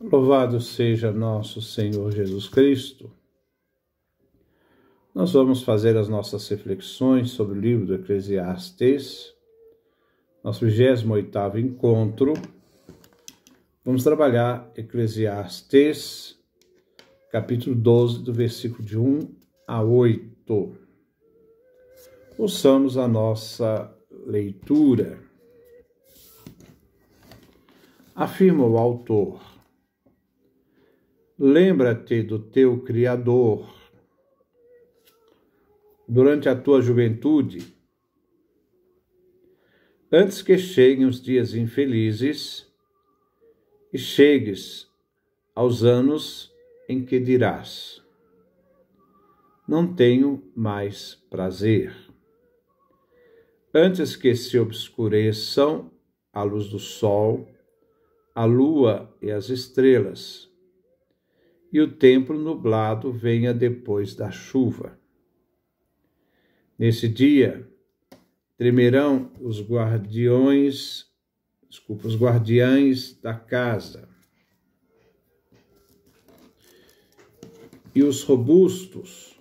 Louvado seja nosso Senhor Jesus Cristo. Nós vamos fazer as nossas reflexões sobre o livro do Eclesiastes, nosso 28º encontro. Vamos trabalhar Eclesiastes, capítulo 12, do versículo de 1 a 8. Ouçamos a nossa leitura. Afirma o autor: lembra-te do teu Criador durante a tua juventude, antes que cheguem os dias infelizes e chegues aos anos em que dirás: não tenho mais prazer. Antes que se obscureçam a luz do sol, a lua e as estrelas, e o tempo nublado venha depois da chuva. Nesse dia, tremerão os guardiães da casa, e os robustos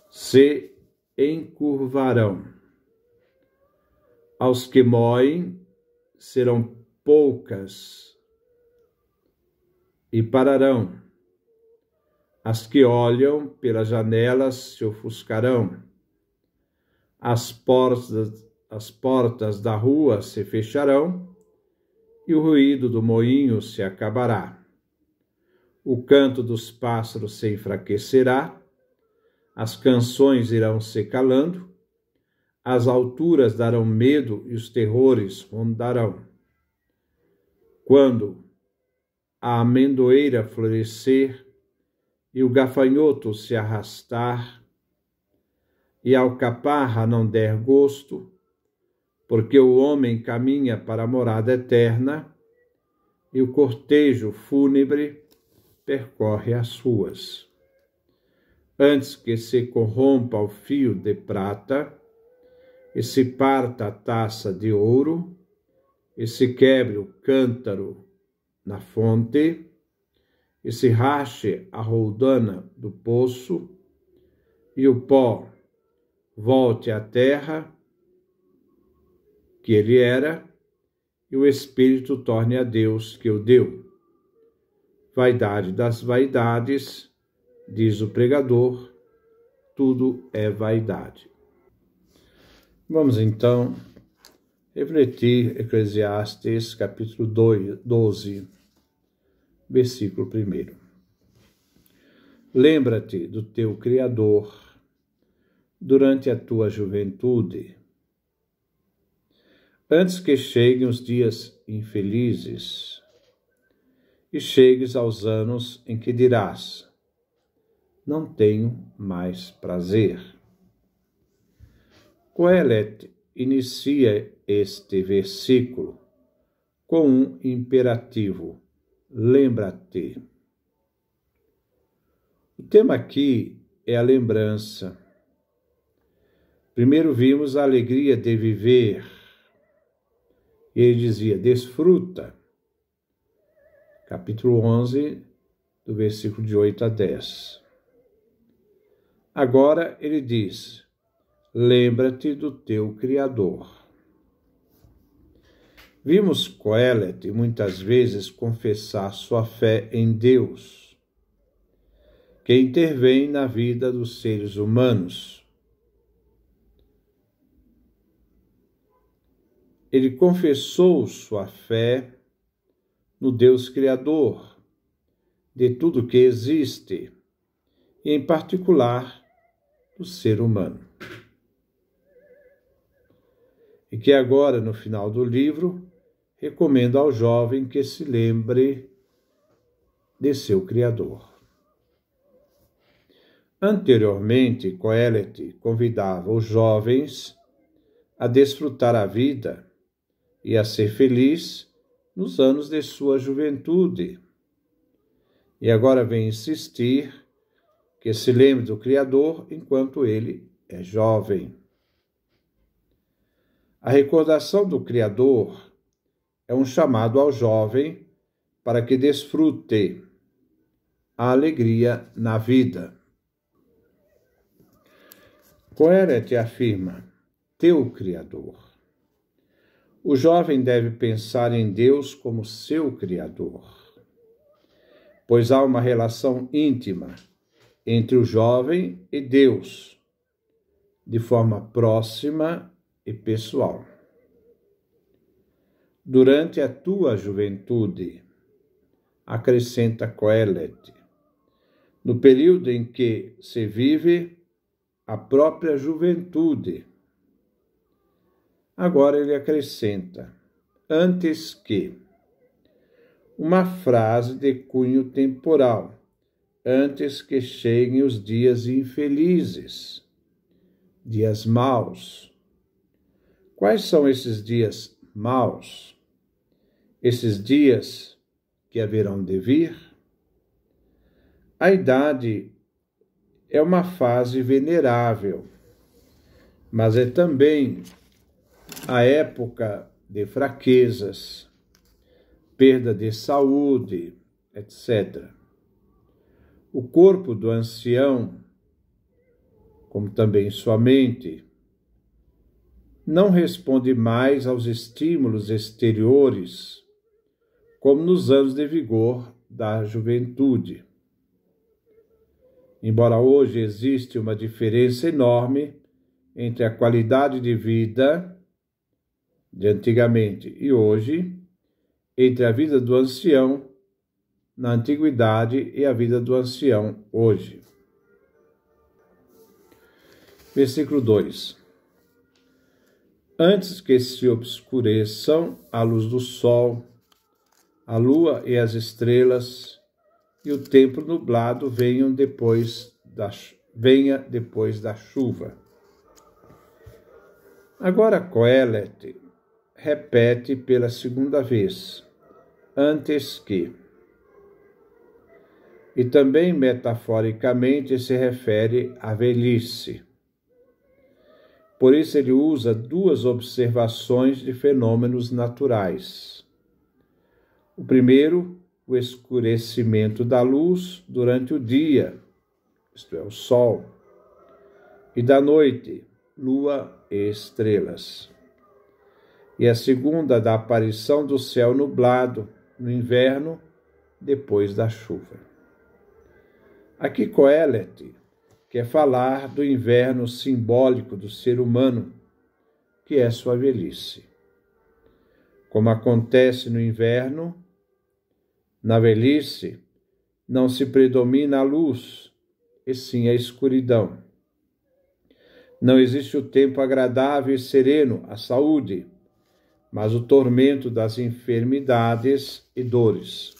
se encurvarão. Aos que moem serão poucas e pararão. As que olham pelas janelas se ofuscarão. As portas da rua se fecharão e o ruído do moinho se acabará. O canto dos pássaros se enfraquecerá, as canções irão se calando, as alturas darão medo e os terrores rondarão. Quando a amendoeira florescer e o gafanhoto se arrastar, e a alcaparra não der gosto, porque o homem caminha para a morada eterna, e o cortejo fúnebre percorre as ruas. Antes que se corrompa o fio de prata, e se parta a taça de ouro, e se quebre o cântaro na fonte, e se rache a roldana do poço, e o pó volte à terra que ele era, e o Espírito torne a Deus que o deu. Vaidade das vaidades, diz o pregador, tudo é vaidade. Vamos então refletir Eclesiastes capítulo 12, versículo 1. Lembra-te do teu Criador durante a tua juventude, antes que cheguem os dias infelizes e chegues aos anos em que dirás: não tenho mais prazer. Coelet inicia este versículo com um imperativo: lembra-te. O tema aqui é a lembrança. Primeiro vimos a alegria de viver. E ele dizia: desfruta. Capítulo 11, do versículo de 8 a 10. Agora ele diz: lembra-te do teu Criador. Vimos Coelet muitas vezes confessar sua fé em Deus, que intervém na vida dos seres humanos. Ele confessou sua fé no Deus Criador de tudo que existe, e em particular do ser humano. E que agora, no final do livro, recomendo ao jovem que se lembre de seu Criador. Anteriormente, Coelet convidava os jovens a desfrutar a vida e a ser feliz nos anos de sua juventude. E agora vem insistir que se lembre do Criador enquanto ele é jovem. A recordação do Criador é um chamado ao jovem para que desfrute a alegria na vida. Coelet afirma: teu Criador. O jovem deve pensar em Deus como seu Criador, pois há uma relação íntima entre o jovem e Deus, de forma próxima e pessoal. Durante a tua juventude, acrescenta Coelet, no período em que se vive a própria juventude. Agora ele acrescenta, antes que, uma frase de cunho temporal, antes que cheguem os dias infelizes, dias maus. Quais são esses dias maus? Esses dias que haverão de vir? A idade é uma fase venerável, mas é também a época de fraquezas, perda de saúde, etc. O corpo do ancião, como também sua mente, não responde mais aos estímulos exteriores, como nos anos de vigor da juventude. Embora hoje existe uma diferença enorme entre a qualidade de vida de antigamente e hoje, entre a vida do ancião na antiguidade e a vida do ancião hoje. Versículo 2. Antes que se obscureçam a luz do sol, a lua e as estrelas, e o tempo nublado venha depois da chuva. Agora Coelet repete pela segunda vez, antes que. E também metaforicamente se refere à velhice. Por isso ele usa duas observações de fenômenos naturais. O primeiro, o escurecimento da luz durante o dia, isto é, o sol, e da noite, lua e estrelas. E a segunda, da aparição do céu nublado no inverno, depois da chuva. Aqui Coelet quer falar do inverno simbólico do ser humano, que é sua velhice. Como acontece no inverno, na velhice não se predomina a luz, e sim a escuridão. Não existe o tempo agradável e sereno, a saúde, mas o tormento das enfermidades e dores.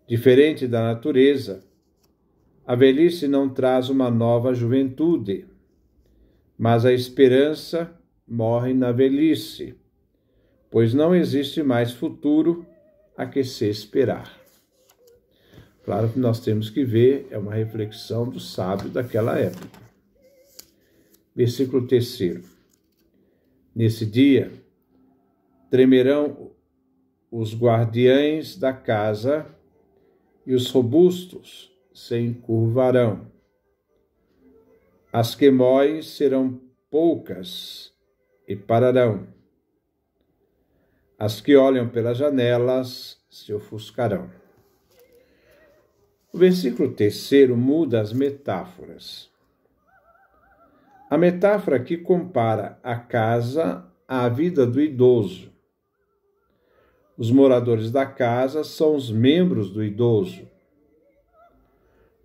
Diferente da natureza, a velhice não traz uma nova juventude, mas a esperança morre na velhice, pois não existe mais futuro a que se esperar. Claro que nós temos que ver, é uma reflexão do sábio daquela época. Versículo 3. Nesse dia, tremerão os guardiães da casa e os robustos se encurvarão. As que moem serão poucas e pararão. As que olham pelas janelas se ofuscarão. O versículo 3 muda as metáforas. A metáfora aqui compara a casa à vida do idoso. Os moradores da casa são os membros do idoso.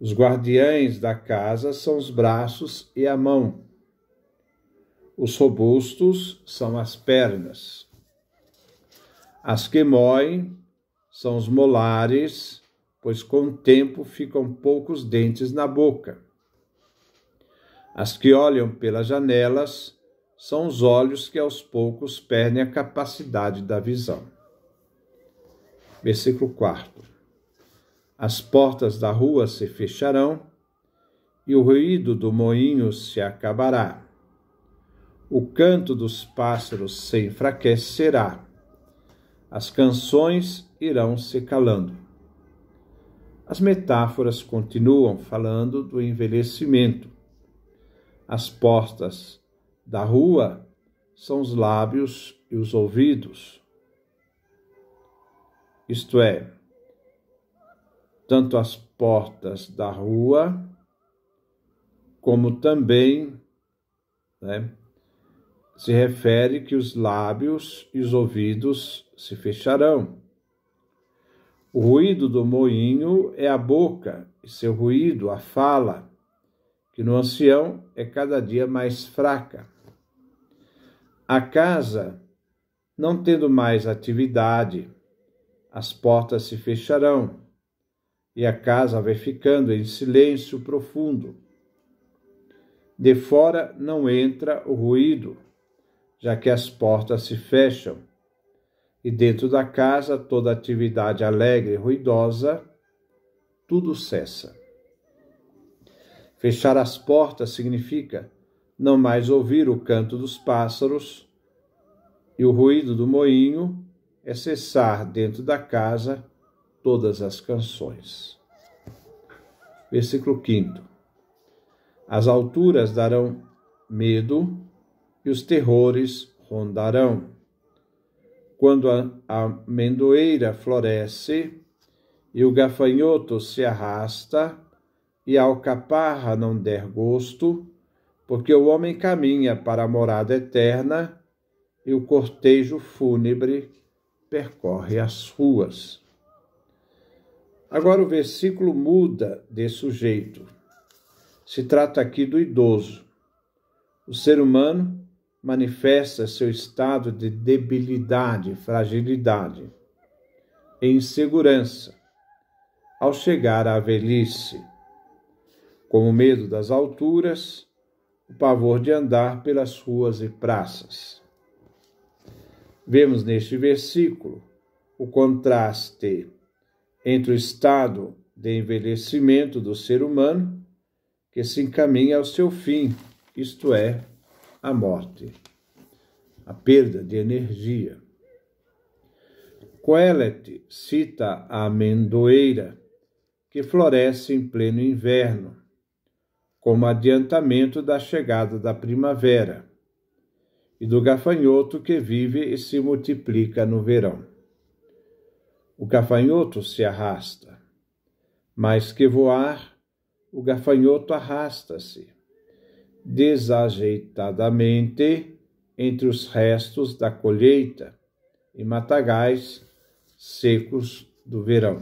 Os guardiães da casa são os braços e a mão. Os robustos são as pernas. As que moem são os molares, pois com o tempo ficam poucos dentes na boca. As que olham pelas janelas são os olhos que aos poucos perdem a capacidade da visão. Versículo 4. As portas da rua se fecharão e o ruído do moinho se acabará. O canto dos pássaros se enfraquecerá. As canções irão se calando. As metáforas continuam falando do envelhecimento. As portas da rua são os lábios e os ouvidos. Isto é, tanto as portas da rua, como também, se refere que os lábios e os ouvidos se fecharão. O ruído do moinho é a boca, e seu ruído, a fala, que no ancião é cada dia mais fraca. A casa, não tendo mais atividade, as portas se fecharão, e a casa vai ficando em silêncio profundo. De fora não entra o ruído, já que as portas se fecham, e dentro da casa toda atividade alegre e ruidosa, tudo cessa. Fechar as portas significa não mais ouvir o canto dos pássaros, e o ruído do moinho é cessar dentro da casa todas as canções. Versículo 5. As alturas darão medo e os terrores rondarão. Quando a amendoeira floresce e o gafanhoto se arrasta e a alcaparra não der gosto, porque o homem caminha para a morada eterna e o cortejo fúnebre percorre as ruas. Agora o versículo muda de sujeito. Se trata aqui do idoso. O ser humano manifesta seu estado de debilidade, fragilidade e insegurança ao chegar à velhice, com o medo das alturas, o pavor de andar pelas ruas e praças. Vemos neste versículo o contraste entre o estado de envelhecimento do ser humano, que se encaminha ao seu fim, isto é, a morte, a perda de energia. Coelet cita a amendoeira, que floresce em pleno inverno, como adiantamento da chegada da primavera, e do gafanhoto que vive e se multiplica no verão. O gafanhoto se arrasta, mais que voar, o gafanhoto arrasta-se desajeitadamente entre os restos da colheita e matagais secos do verão.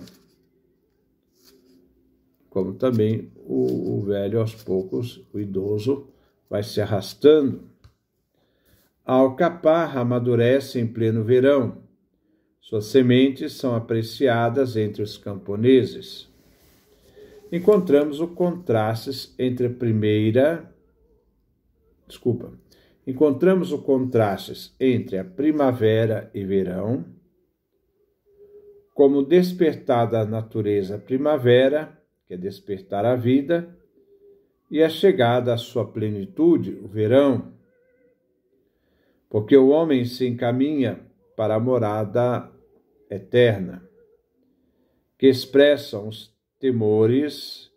Como também o velho, aos poucos, o idoso, vai se arrastando. A alcaparra amadurece em pleno verão. Suas sementes são apreciadas entre os camponeses. Encontramos o contraste entre a primavera e verão, como despertar da natureza primavera, que é despertar a vida, e a chegada à sua plenitude, o verão, porque o homem se encaminha para a morada eterna, que expressam os temores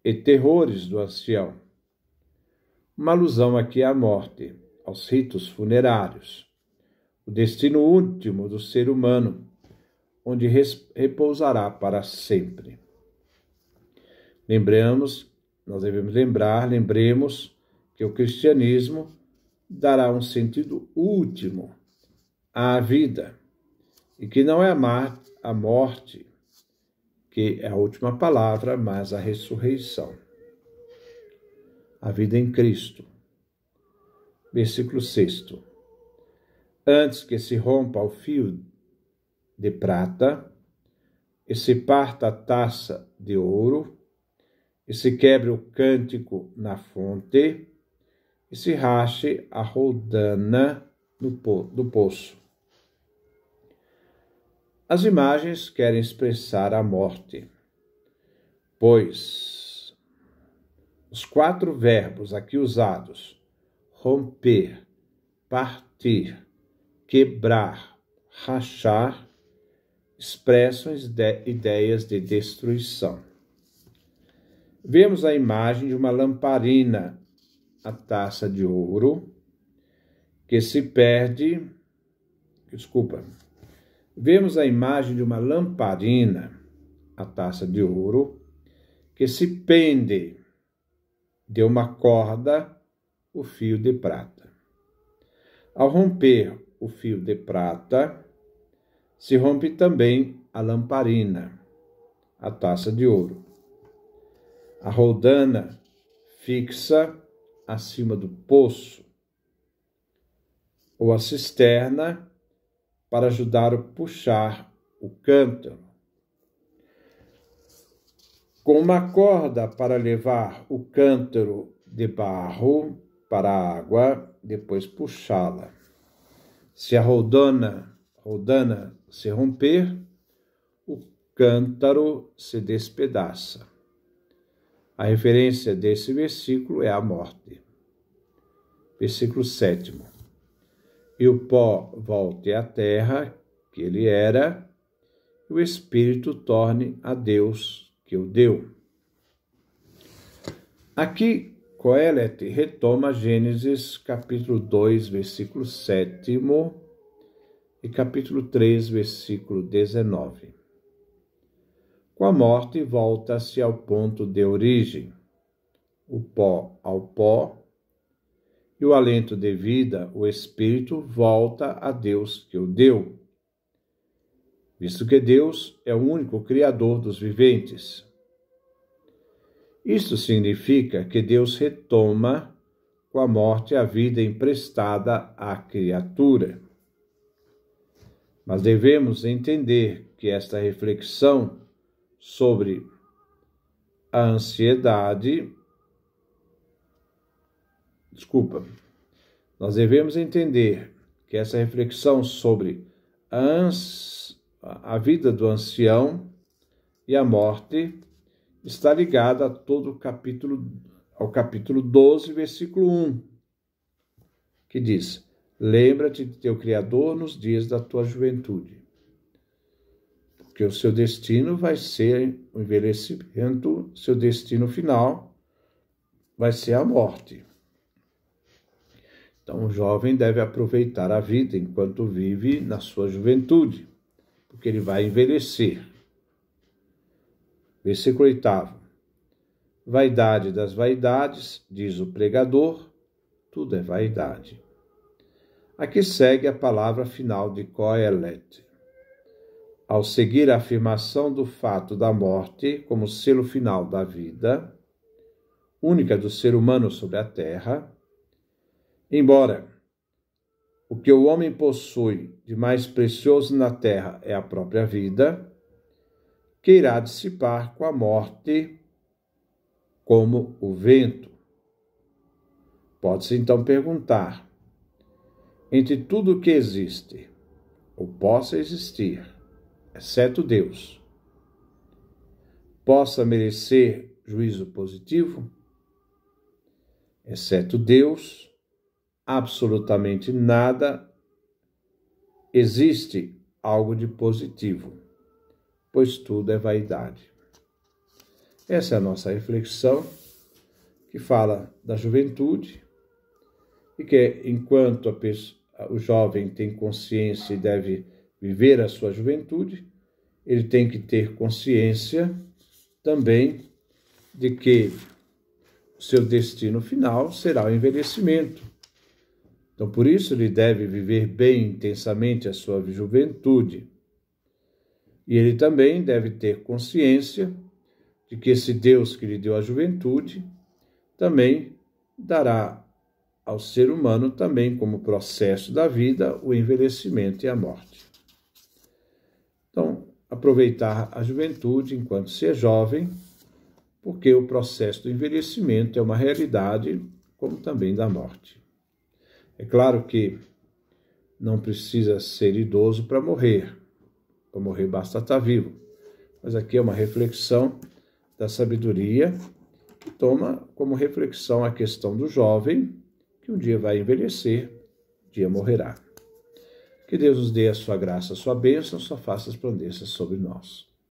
e terrores do ancião. Uma alusão aqui à morte, aos ritos funerários, o destino último do ser humano, onde repousará para sempre. Lembremos que o cristianismo dará um sentido último à vida, e que não é a morte que é a última palavra, mas a ressurreição. A vida em Cristo. Versículo 6. Antes que se rompa o fio de prata, e se parta a taça de ouro, e se quebre o cântico na fonte, e se rache a roldana do poço. As imagens querem expressar a morte, pois os 4 verbos aqui usados, romper, partir, quebrar, rachar, expressam ideias de destruição. Vemos a imagem de uma lamparina, a taça de ouro, que se perde. Vemos a imagem de uma lamparina, a taça de ouro, que se pende de uma corda, o fio de prata. Ao romper o fio de prata, se rompe também a lamparina, a taça de ouro. A roldana fixa acima do poço, ou a cisterna, para ajudar a puxar o cântaro. Com uma corda para levar o cântaro de barro para a água, depois puxá-la. Se a roldana se romper, o cântaro se despedaça. A referência desse versículo é a morte. Versículo 7. E o pó volte à terra, que ele era, e o Espírito torne a Deus, que o deu. Aqui, Coelete retoma Gênesis capítulo 2, versículo 7 e capítulo 3, versículo 19. Com a morte, volta-se ao ponto de origem, o pó ao pó, e o alento de vida, o Espírito, volta a Deus que o deu, visto que Deus é o único Criador dos viventes. Isto significa que Deus retoma com a morte a vida emprestada à criatura. Mas devemos entender que esta reflexão sobre a ansiedade, nós devemos entender que essa reflexão sobre a vida do ancião e a morte está ligada a todo ao capítulo 12, versículo 1, que diz: lembra-te de teu Criador nos dias da tua juventude, porque o seu destino vai ser o envelhecimento, seu destino final vai ser a morte. Então, o jovem deve aproveitar a vida enquanto vive na sua juventude, porque ele vai envelhecer. Versículo 8. Vaidade das vaidades, diz o pregador, tudo é vaidade. Aqui segue a palavra final de Coelete. Ao seguir a afirmação do fato da morte como selo final da vida, única do ser humano sobre a terra, embora o que o homem possui de mais precioso na terra é a própria vida, que irá dissipar com a morte como o vento. Pode-se então perguntar, entre tudo o que existe, ou possa existir, exceto Deus, possa merecer juízo positivo? Exceto Deus, absolutamente nada existe algo de positivo, pois tudo é vaidade. Essa é a nossa reflexão, que fala da juventude, e que enquanto o jovem tem consciência e deve viver a sua juventude, ele tem que ter consciência também de que o seu destino final será o envelhecimento. Então, por isso, ele deve viver bem intensamente a sua juventude. E ele também deve ter consciência de que esse Deus que lhe deu a juventude também dará ao ser humano, também como processo da vida, o envelhecimento e a morte. Então, aproveitar a juventude enquanto se é jovem, porque o processo do envelhecimento é uma realidade, como também da morte. É claro que não precisa ser idoso para morrer. Para morrer basta estar vivo. Mas aqui é uma reflexão da sabedoria que toma como reflexão a questão do jovem, que um dia vai envelhecer, um dia morrerá. Que Deus nos dê a sua graça, a sua bênção, a sua face resplandeça sobre nós.